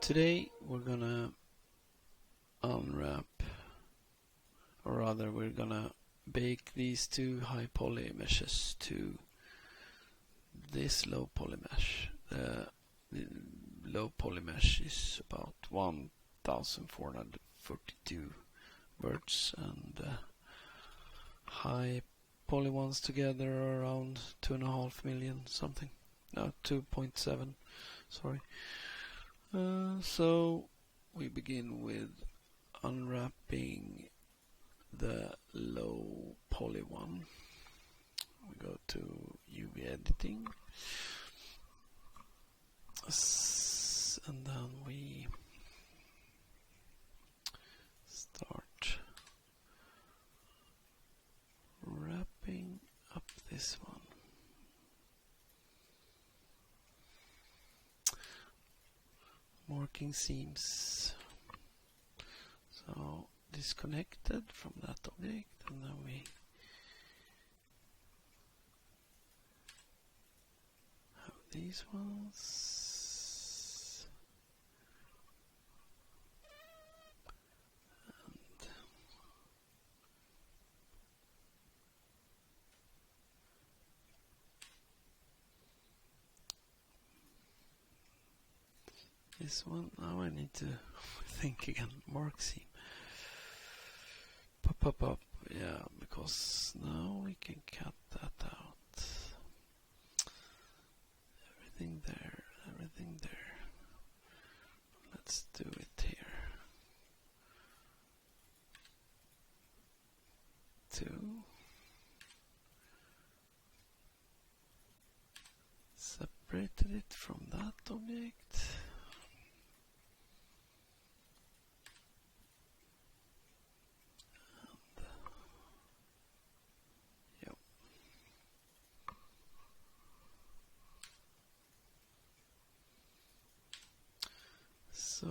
Today we're gonna unwrap, or rather we're gonna bake these two high poly meshes to this low poly mesh. The low poly mesh is about 1442 words, and the high poly ones together are around 2.5 million something. No, 2.7, sorry. So we begin with unwrapping the low poly one. We go to UV editing, and then we start wrapping up this one. Marking seams. So disconnected from that object, and then we have these ones. And this one, now I need to think again. Mark seam. Pop. Yeah, because now we can cut that out. Everything there. Let's do it here. 2. Separated it from that object. So,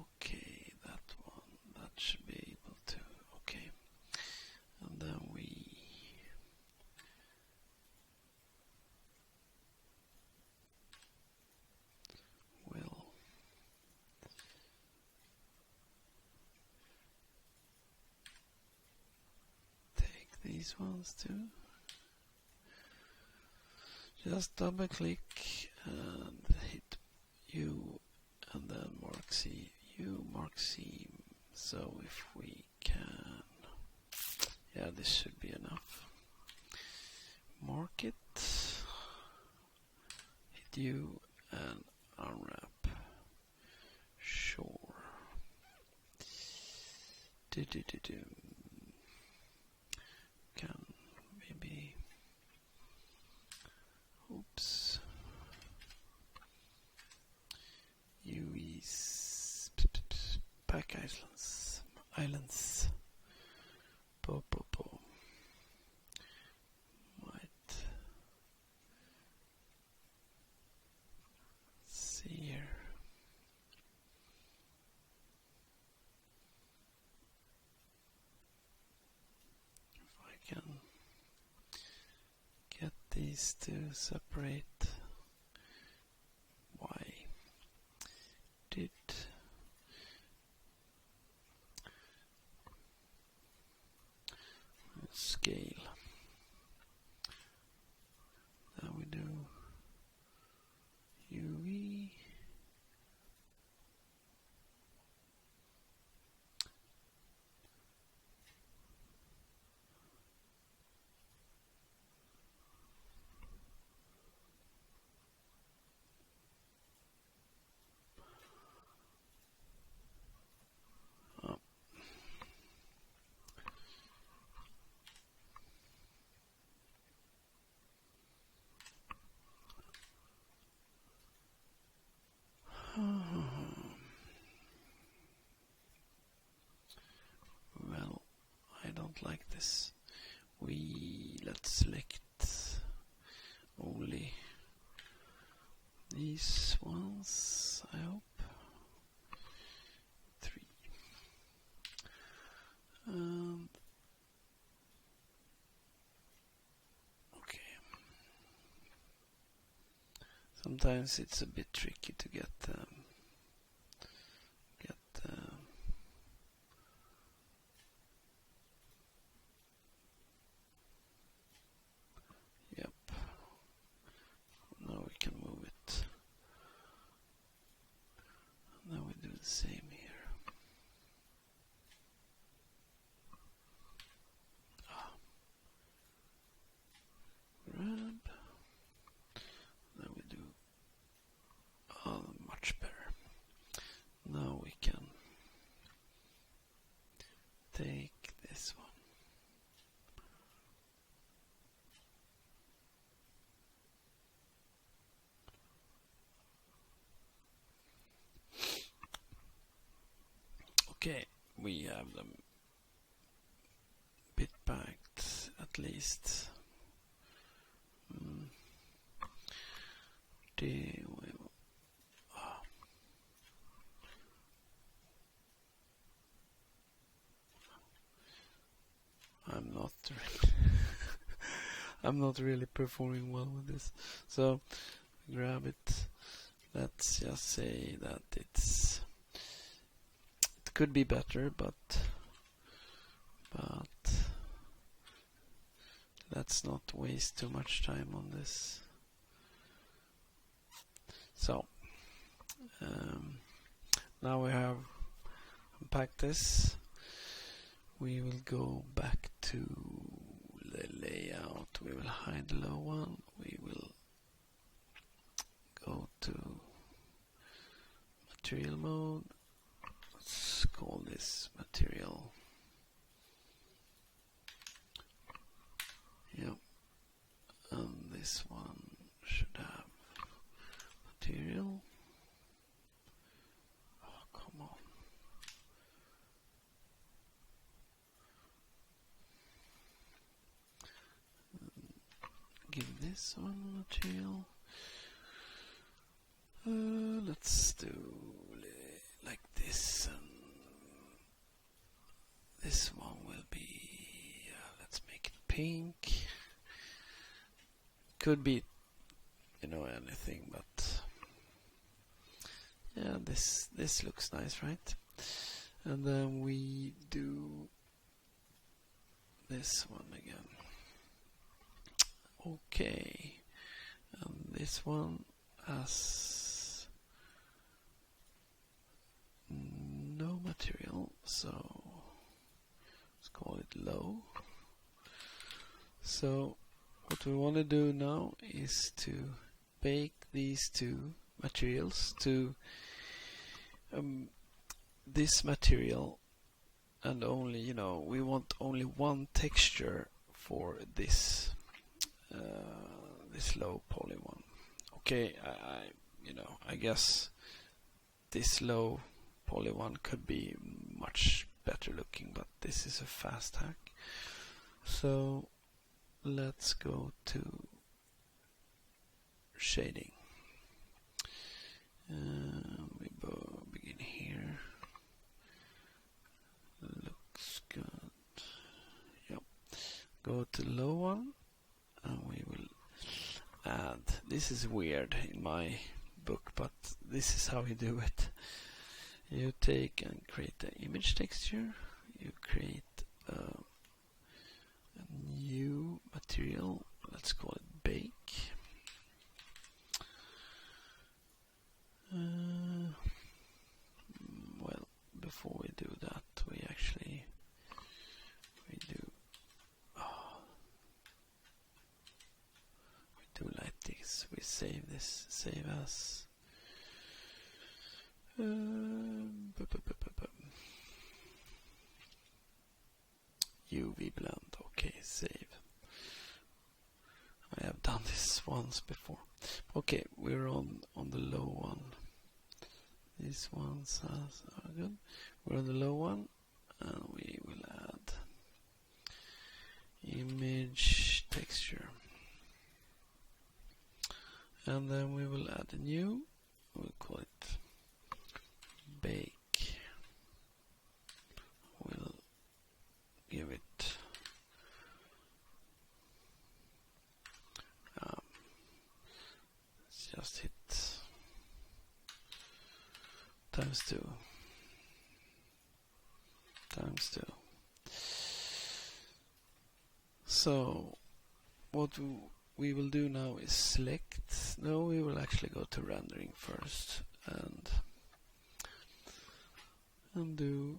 okay, that one, that should be able to, okay. And then we will take these ones too. Just double click and hit U. And then mark seam. So if we can, yeah, this should be enough. Mark it, hit U and unwrap. Sure. Can maybe, oops. UV's back islands. Po. Might see here. If I can get these to separate. Why did scale? Then we do UV. Well, I don't like this. Let's select only these ones, I hope. 3. Okay. Sometimes it's a bit tricky to get them Same here. Grab. Then we do much better. Now we can take this one. Okay, we have them bit backed at least. I'm not really performing well with this. So grab it. Let's just say that it could be better, but let's not waste too much time on this. So now we have unpacked this. We will go back to the layout. We will hide the low one. We will go to material mode. Let's call this material. Yep. And this one should have material. Oh, come on. Give this one material. Let's do like this, and this one will be. Let's make it pink. Could be, anything, but yeah, this looks nice, right? And then we do this one again. Okay, and this one has no material, so let's call it low. So what we want to do now is to bake these two materials to this material, and only, we want only one texture for this this low poly one. Okay, I guess this low poly one could be much better looking, but this is a fast hack. So let's go to shading. We begin here. Looks good. Yep. Go to low one, and we will add. This is weird in my book, but this is how you do it. You take and create the image texture. You create a new material. Let's call it bake. Well, before we do that, we do like this. We save this. Save as. UV blend. Okay, save. I have done this once before. Okay, we're on the low one. These ones are good. We're on the low one, and we will add image texture. And then we will add a new. We'll call it bake. We'll give it just hit ×2 ×2. So what we will do now is select. No, we will actually go to rendering first, and undo,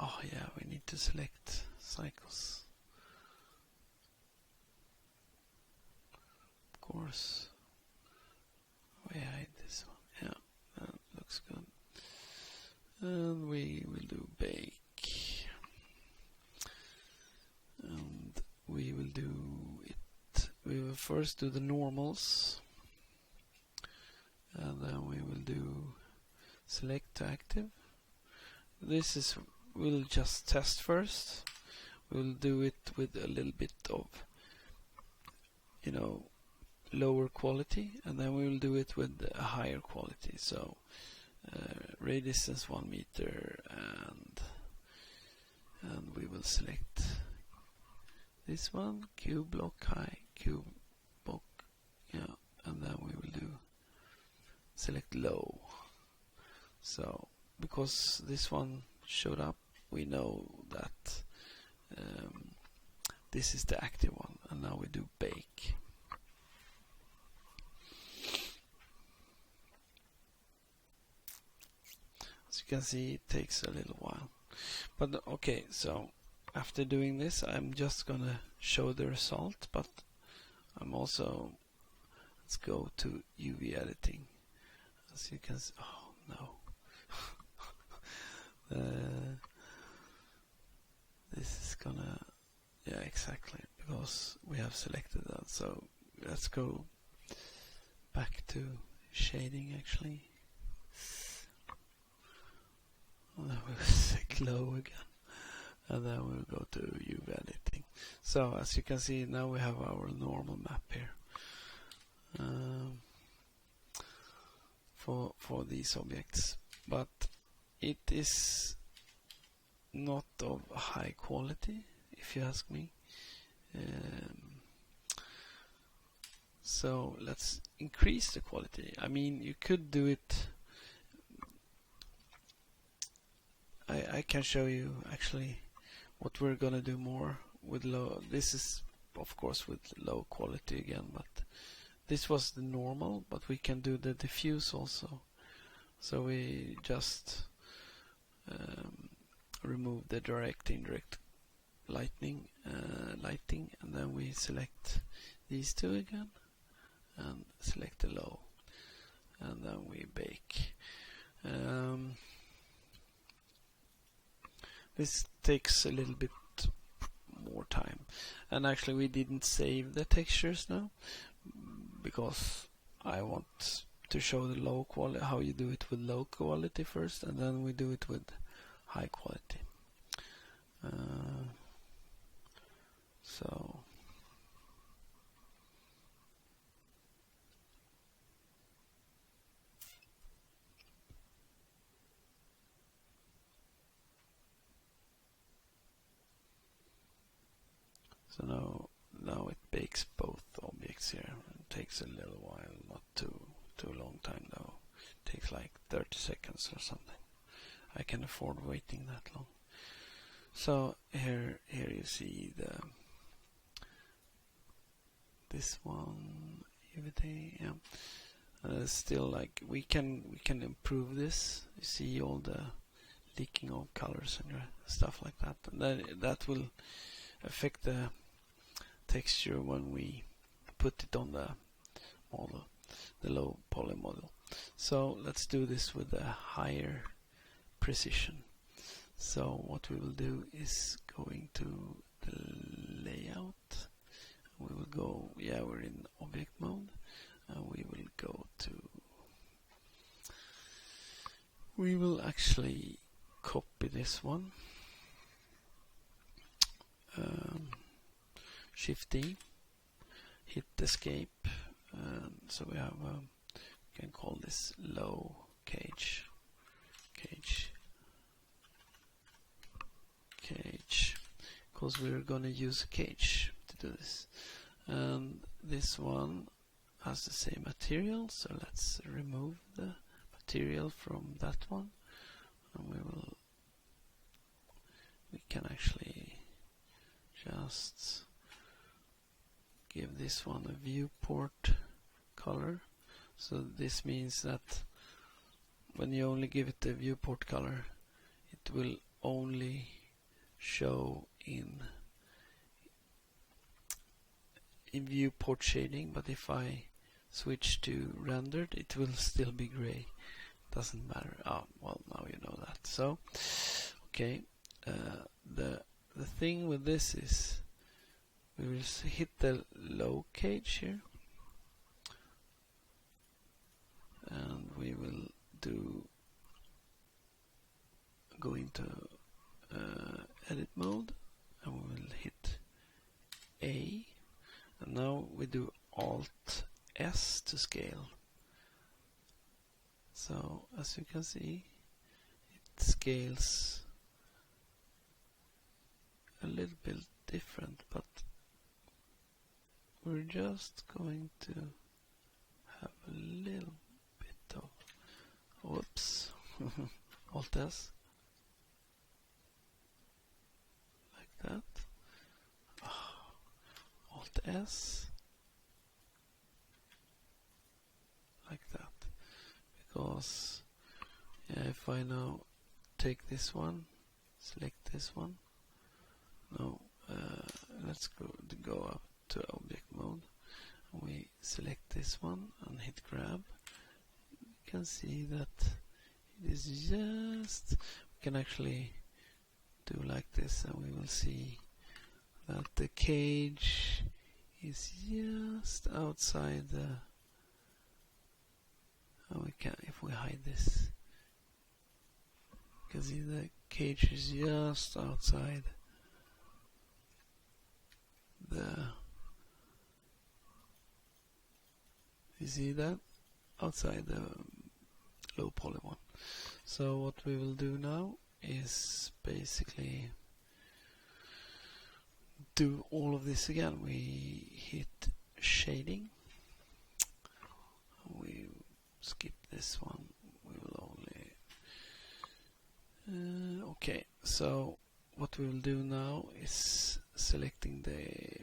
oh yeah, we need to select cycles. Of course, we hide this one. Yeah, that looks good. And we will do bake. And we will do it. We will first do the normals. And then we will do select to active. This is, we'll just test first. We'll do it with a little bit of, lower quality, and then we will do it with a higher quality. So ray distance 1 meter, and we will select this one, cube block high, cube block, yeah, and then we will do select low. So because this one showed up, we know that this is the active one, and now we do bake. As you can see, it takes a little while. But okay, so after doing this, I'm just gonna show the result, but I'm also, let's go to UV editing. As you can see, oh no. This is gonna, yeah, exactly, because we have selected that. So let's go back to shading actually. And then we'll select low again, and then we'll go to UV editing. So as you can see, now we have our normal map here for these objects, but it is not of high quality, if you ask me. So let's increase the quality. I mean, you could do it. I can show you actually what we're gonna do more with low. This is of course with low quality again, but this was the normal, but we can do the diffuse also. So we just remove the direct, indirect lighting, and then we select these two again and select the low, and then we bake. This takes a little bit more time, and actually we didn't save the textures now because I want to show the low quality, how you do it with low quality first, and then we do it with high quality. So now it bakes both objects here. It takes a little while, not too long time though. It takes like 30 seconds or something. I can afford waiting that long. So here you see this one, yeah. Still, like, we can improve this. You see all the leaking of colors and stuff like that, and that will affect the texture when we put it on the model, the low poly model. So let's do this with a higher precision. So what we will do is going to the layout. We will go, yeah, we're in object mode, and we will go to, we will actually copy this one, Shift D, hit escape, so we have we can call this low cage, because we're going to use a cage to do this. And this one has the same material, so let's remove the material from that one, and we can actually just give this one a viewport color. So this means that when you only give it the viewport color, it will only show in viewport shading, but if I switch to rendered, it will still be gray. Doesn't matter. Well, now you know that. So, okay, the thing with this is we will hit the low cage here, and we will go into edit mode, and we will hit A, and now we do Alt S to scale. So as you can see, it scales a little bit different, but we're just going to have a little bit of whoops. Alt S like that. Alt S like that. Because if I now take this one, select this one. No, let's go up to object mode. We select this one and hit grab. You can see that it is just, we can actually do like this, and we will see that the cage is just outside the, we can, if we hide this, you can see the cage is just outside the, you see that? Outside the low poly one. So what we will do now is basically do all of this again. We hit shading. We skip this one. We will only okay, so what we will do now is selecting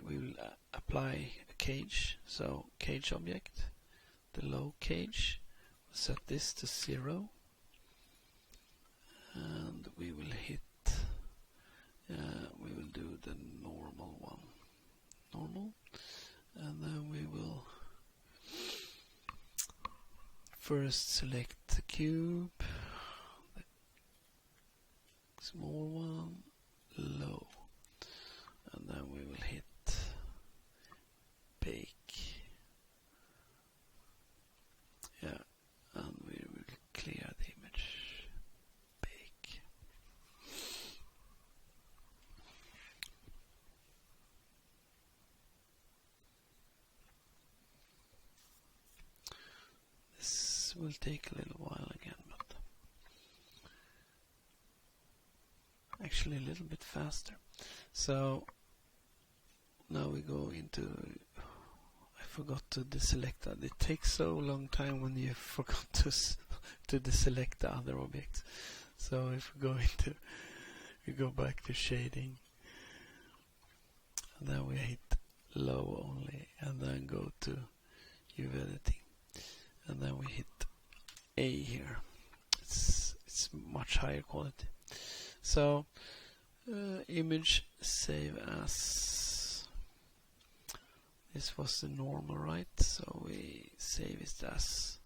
we will apply a cage. So cage object, the low cage, we'll set this to 0, and we will hit we will do the normal one, normal, and then we will first select the cube, the small one, low, and then we will hit bake. Yeah, and we will clear the image. Bake. This will take a little while again, but actually a little bit faster. So now we go into, I forgot to deselect that. It takes so long time when you forgot to deselect the other objects. So if we go back to shading, and then we hit low only, and then go to UV editing, and then we hit A here. It's much higher quality. So image save as, this was the normal, right? So we save it as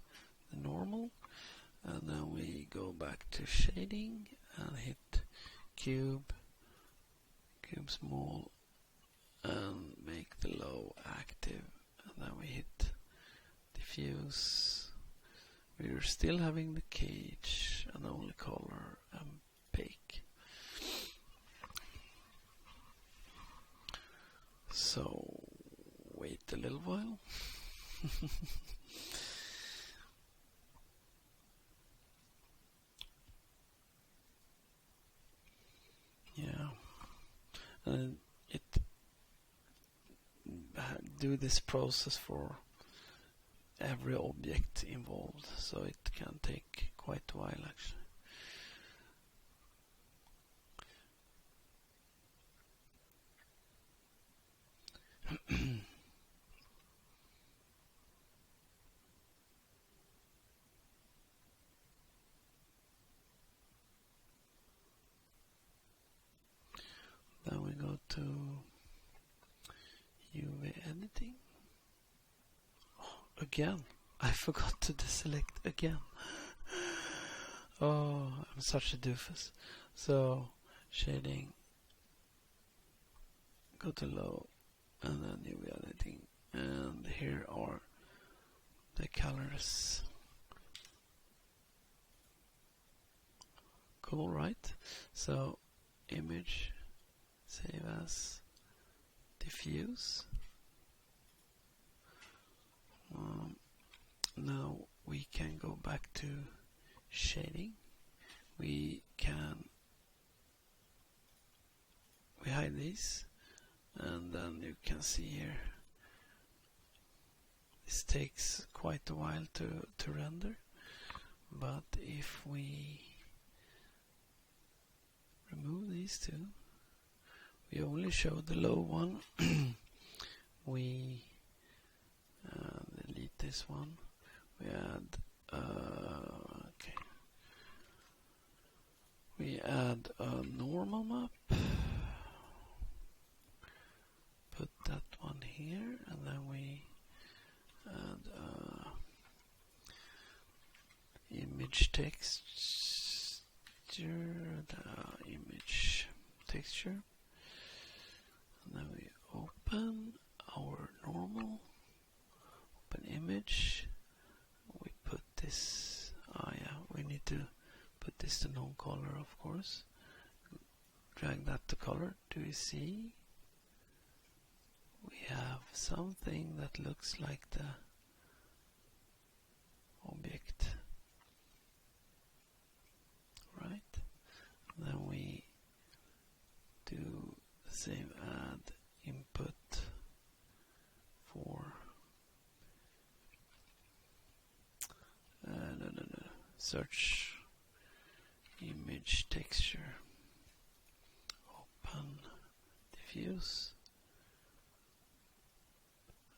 the normal, and then we go back to shading and hit cube small, and make the low active, and then we hit diffuse. We're still having the cage and only color and bake. So wait a little while. Yeah, and it do this process for every object involved, so it can take quite a while actually. to UV editing. Oh, again, I forgot to deselect again. Oh, I'm such a doofus. So, shading, go to low, and then UV editing. And here are the colors. Cool, right? So, image, save as, diffuse. Now we can go back to shading. We hide these, and then you can see here this takes quite a while to render, but if we remove these two, we only show the low one. We delete this one. We add okay. We add a normal map. Put that one here, and then we add image texture, the image texture, and then we open our normal, open image. We put this. We need to put this to non-color, of course. Drag that to color. Do you see? We have something that looks like the object, right? Then we do the same, add input for search image texture, open diffuse,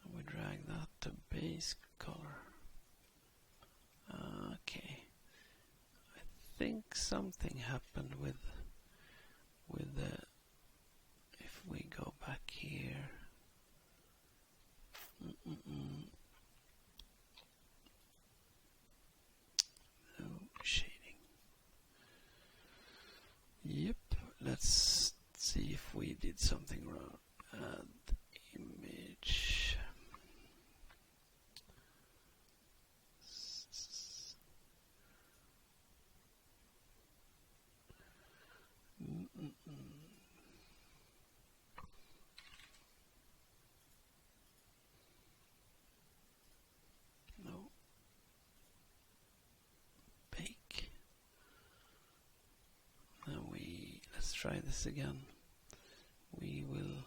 and we drag that to base color. Okay, I think something happened with the, if we go back here, no shading. Yep, let's see if we did something wrong. Add image. No. Bake. Now let's try this again. We will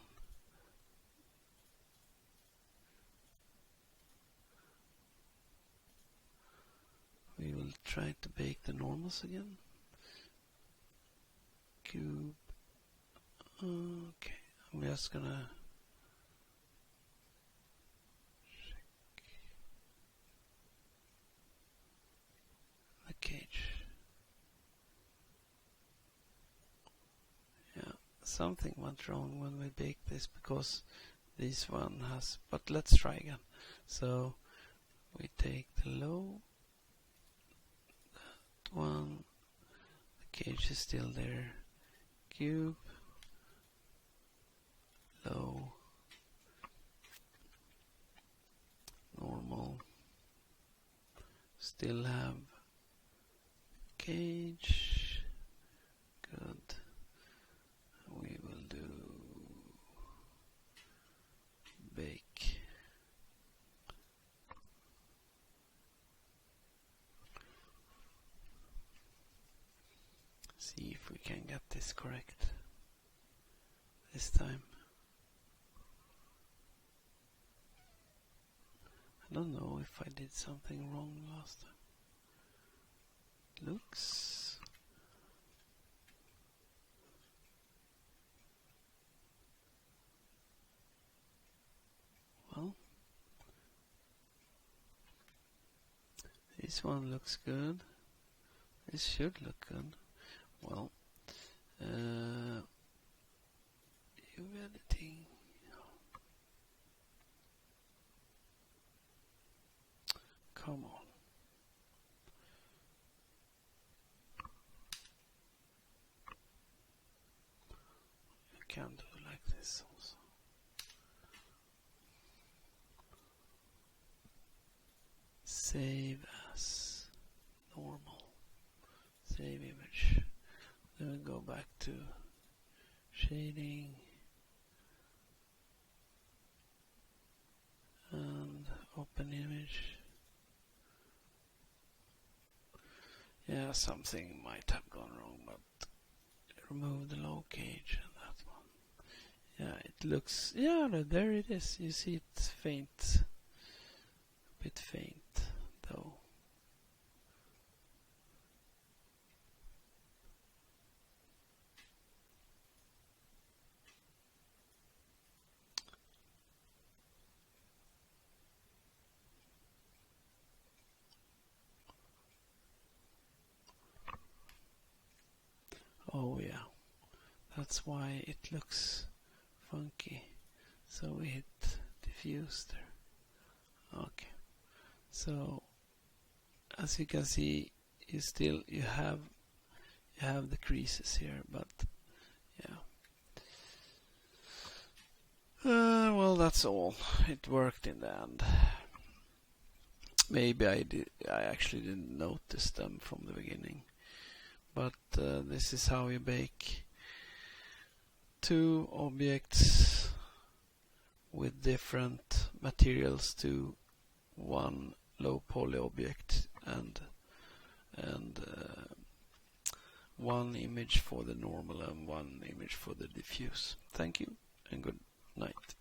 try to bake the normals again. Cube. Okay, I'm just gonna check the cage. Yeah, something went wrong when we baked this because this one has, but let's try again. So we take the low, that one, the cage is still there, cube, low, normal, still have cage, good. We will do bake. See if we can get this correct this time. I don't know if I did something wrong last time. Looks well. This one looks good. This should look good. Well, View editing. Come on. You can do it like this also. Save as normal. Save image. Then we go back to shading and open image. Yeah, something might have gone wrong, but remove the low gauge and that one. Yeah, it looks, yeah, there it is. You see it's faint, a bit faint though. Oh yeah, that's why it looks funky. So we hit diffuse there. Okay, so as you can see, you have the creases here, but yeah. Well, that's all. It worked in the end. Maybe I actually didn't notice them from the beginning. But this is how you bake two objects with different materials to one low poly object and one image for the normal and one image for the diffuse. Thank you and good night.